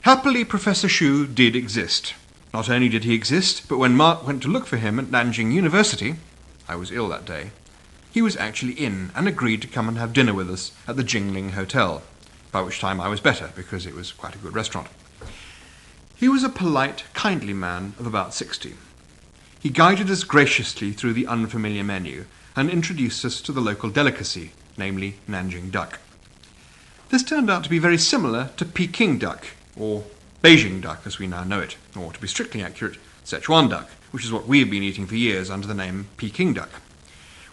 Happily, Professor Xu did exist. Not only did he exist, but when Mark went to look for him at Nanjing University, I was ill that day, he was actually in and agreed to come and have dinner with us at the Jingling Hotel, by which time I was better because it was quite a good restaurant. He was a polite, kindly man of about 60. He guided us graciously through the unfamiliar menu and introduced us to the local delicacy, namely Nanjing duck. This turned out to be very similar to Peking duck, or Beijing duck as we now know it, or to be strictly accurate, Sichuan duck, which is what we have been eating for years under the name Peking duck.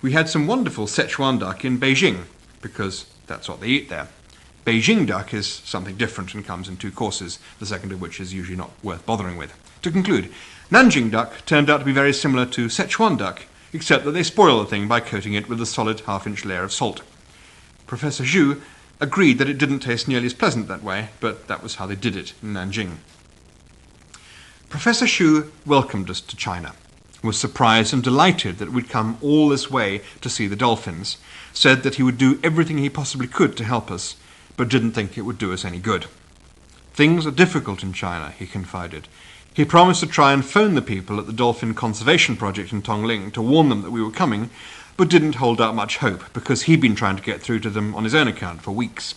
We had some wonderful Sichuan duck in Beijing, because that's what they eat there. Beijing duck is something different and comes in 2 courses, the second of which is usually not worth bothering with. To conclude, Nanjing duck turned out to be very similar to Sichuan duck, except that they spoil the thing by coating it with a solid half-inch layer of salt. Professor Xu agreed that it didn't taste nearly as pleasant that way, but that was how they did it in Nanjing. Professor Xu welcomed us to China, was surprised and delighted that we'd come all this way to see the dolphins, said that he would do everything he possibly could to help us, but didn't think it would do us any good. Things are difficult in China, he confided. He promised to try and phone the people at the Dolphin Conservation Project in Tongling to warn them that we were coming, but didn't hold out much hope because he'd been trying to get through to them on his own account for weeks.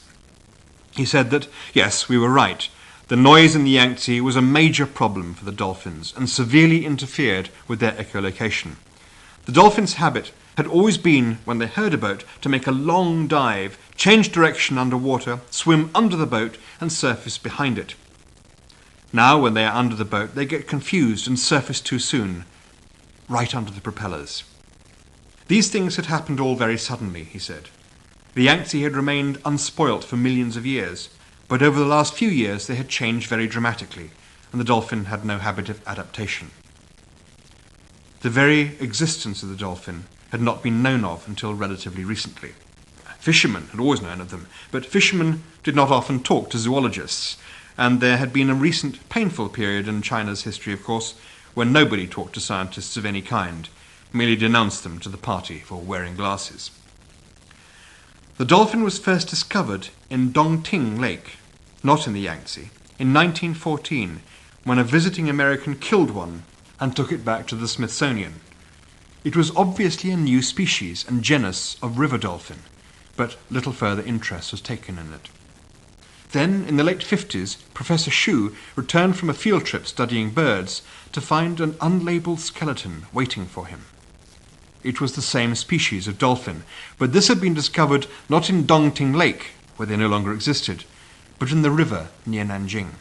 He said that, yes, we were right. The noise in the Yangtze was a major problem for the dolphins and severely interfered with their echolocation. The dolphins' habit had always been, when they heard a boat, to make a long dive, change direction underwater, swim under the boat and surface behind it. Now, when they are under the boat, they get confused and surface too soon, right under the propellers. These things had happened all very suddenly, he said. The Yangtze had remained unspoilt for millions of years, but over the last few years they had changed very dramatically, and the dolphin had no habit of adaptation. The very existence of the dolphin had not been known of until relatively recently. Fishermen had always known of them, but fishermen did not often talk to zoologists, and there had been a recent painful period in China's history, of course, when nobody talked to scientists of any kind, merely denounced them to the party for wearing glasses. The dolphin was first discovered in Dongting Lake, not in the Yangtze, in 1914, when a visiting American killed one and took it back to the Smithsonian. It was obviously a new species and genus of river dolphin, but little further interest was taken in it. Then, in the late 50s, Professor Xu returned from a field trip studying birds to find an unlabeled skeleton waiting for him. It was the same species of dolphin, but this had been discovered not in Dongting Lake, where they no longer existed, but in the river near Nanjing.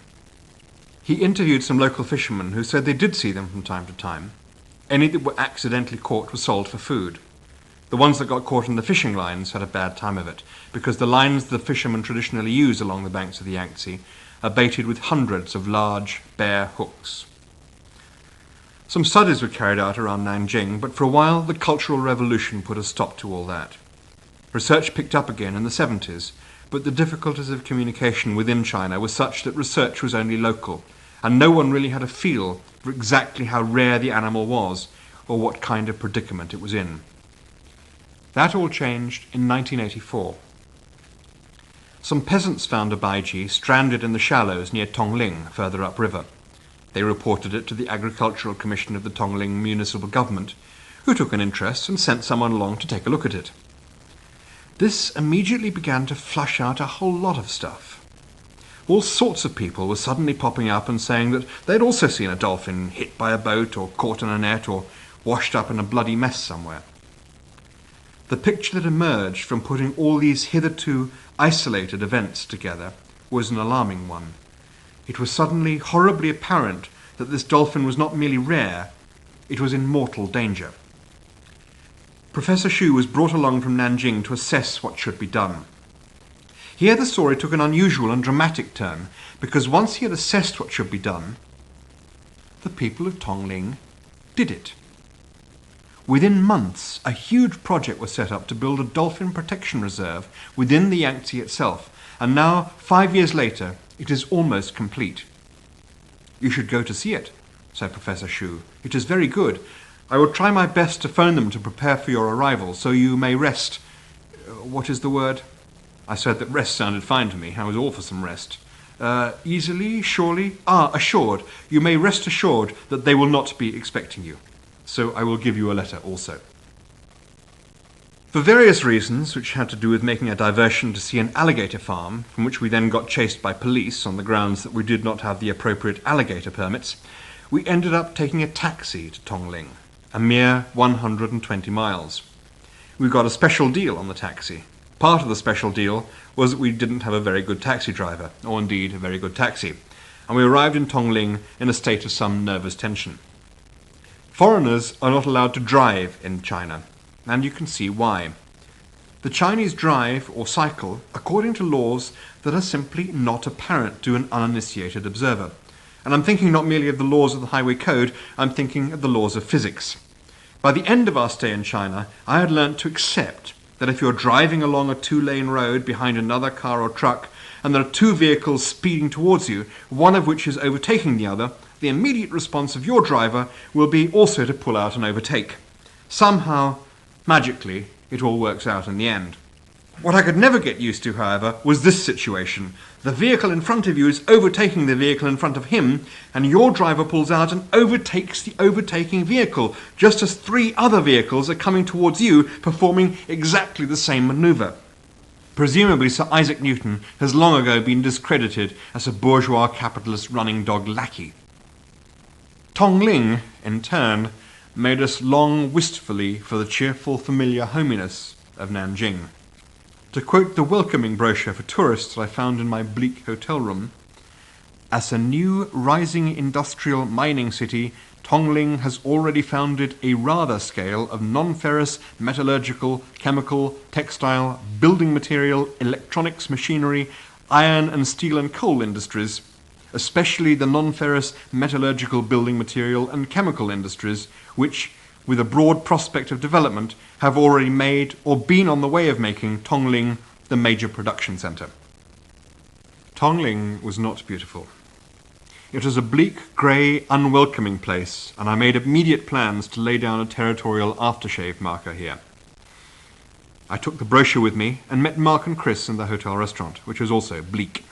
He interviewed some local fishermen who said they did see them from time to time. Any that were accidentally caught were sold for food. The ones that got caught in the fishing lines had a bad time of it, because the lines the fishermen traditionally use along the banks of the Yangtze are baited with hundreds of large, bare hooks. Some studies were carried out around Nanjing, but for a while the Cultural Revolution put a stop to all that. Research picked up again in the 70s, but the difficulties of communication within China were such that research was only local, and no one really had a feel for exactly how rare the animal was or what kind of predicament it was in. That all changed in 1984. Some peasants found a baiji stranded in the shallows near Tongling, further upriver. They reported it to the Agricultural Commission of the Tongling municipal government, who took an interest and sent someone along to take a look at it. This immediately began to flush out a whole lot of stuff. All sorts of people were suddenly popping up and saying that they'd also seen a dolphin hit by a boat or caught in a net or washed up in a bloody mess somewhere. The picture that emerged from putting all these hitherto isolated events together was an alarming one. It was suddenly horribly apparent that this dolphin was not merely rare, it was in mortal danger. Professor Xu was brought along from Nanjing to assess what should be done. Here the story took an unusual and dramatic turn, because once he had assessed what should be done, the people of Tongling did it. Within months, a huge project was set up to build a dolphin protection reserve within the Yangtze itself, and now, 5 years later, it is almost complete. "You should go to see it," said Professor Xu. "It is very good. I will try my best to phone them to prepare for your arrival, so you may rest. What is the word?" I said that rest sounded fine to me. I was all for some rest. Easily, surely, assured. You may rest assured that they will not be expecting you. So I will give you a letter also. For various reasons, which had to do with making a diversion to see an alligator farm, from which we then got chased by police on the grounds that we did not have the appropriate alligator permits, we ended up taking a taxi to Tongling, a mere 120 miles. We got a special deal on the taxi. Part of the special deal was that we didn't have a very good taxi driver, or indeed a very good taxi, and we arrived in Tongling in a state of some nervous tension. Foreigners are not allowed to drive in China, and you can see why. The Chinese drive or cycle according to laws that are simply not apparent to an uninitiated observer. And I'm thinking not merely of the laws of the highway code, I'm thinking of the laws of physics. By the end of our stay in China, I had learnt to accept that if you're driving along a two-lane road behind another car or truck, and there are two vehicles speeding towards you, one of which is overtaking the other, the immediate response of your driver will be also to pull out and overtake. Somehow, magically, it all works out in the end. What I could never get used to, however, was this situation. The vehicle in front of you is overtaking the vehicle in front of him, and your driver pulls out and overtakes the overtaking vehicle, just as three other vehicles are coming towards you, performing exactly the same manoeuvre. Presumably Sir Isaac Newton has long ago been discredited as a bourgeois capitalist running dog lackey. Tongling, in turn, made us long wistfully for the cheerful, familiar hominess of Nanjing. To quote the welcoming brochure for tourists that I found in my bleak hotel room, as a new rising industrial mining city, Tongling has already founded a rather scale of non-ferrous, metallurgical, chemical, textile, building material, electronics, machinery, iron and steel and coal industries, especially the non-ferrous, metallurgical, building material and chemical industries, which, with a broad prospect of development, have already made or been on the way of making Tongling the major production centre. Tongling was not beautiful. It was a bleak, grey, unwelcoming place, and I made immediate plans to lay down a territorial aftershave marker here. I took the brochure with me and met Mark and Chris in the hotel restaurant, which was also bleak.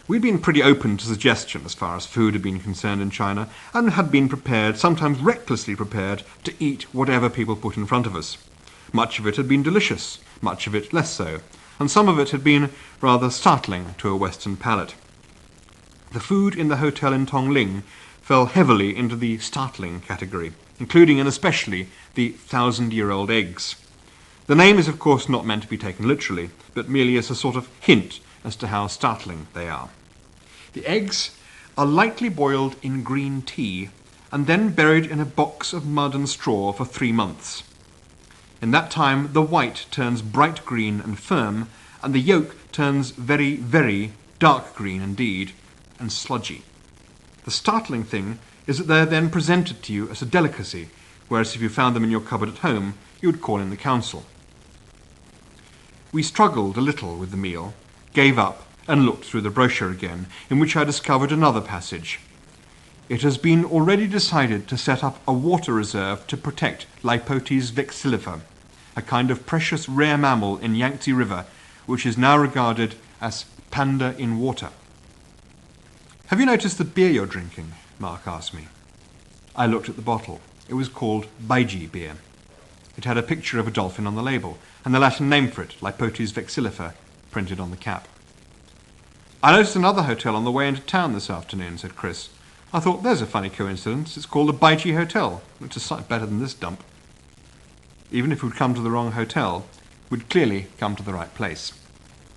We'd been pretty open to suggestion as far as food had been concerned in China, and had been prepared, sometimes recklessly prepared, to eat whatever people put in front of us. Much of it had been delicious, much of it less so, and some of it had been rather startling to a Western palate. The food in the hotel in Tongling fell heavily into the startling category, including and especially the 1,000-year-old eggs. The name is of course not meant to be taken literally, but merely as a sort of hint as to how startling they are. The eggs are lightly boiled in green tea and then buried in a box of mud and straw for 3 months. In that time the white turns bright green and firm, and the yolk turns very, very dark green indeed, and sludgy. The startling thing is that they are then presented to you as a delicacy, whereas if you found them in your cupboard at home, you would call in the council. We struggled a little with the meal, gave up, and looked through the brochure again, in which I discovered another passage. It has been already decided to set up a water reserve to protect Lipotes vexillifer, a kind of precious rare mammal in Yangtze River, which is now regarded as panda in water. "Have you noticed the beer you're drinking?" Mark asked me. I looked at the bottle. It was called Baiji beer. It had a picture of a dolphin on the label, and the Latin name for it, Lipotes vexillifer, printed on the cap. "I noticed another hotel on the way into town this afternoon," said Chris. "I thought, there's a funny coincidence. It's called the Baiji Hotel, which is a sight better than this dump." Even if we'd come to the wrong hotel, we'd clearly come to the right place.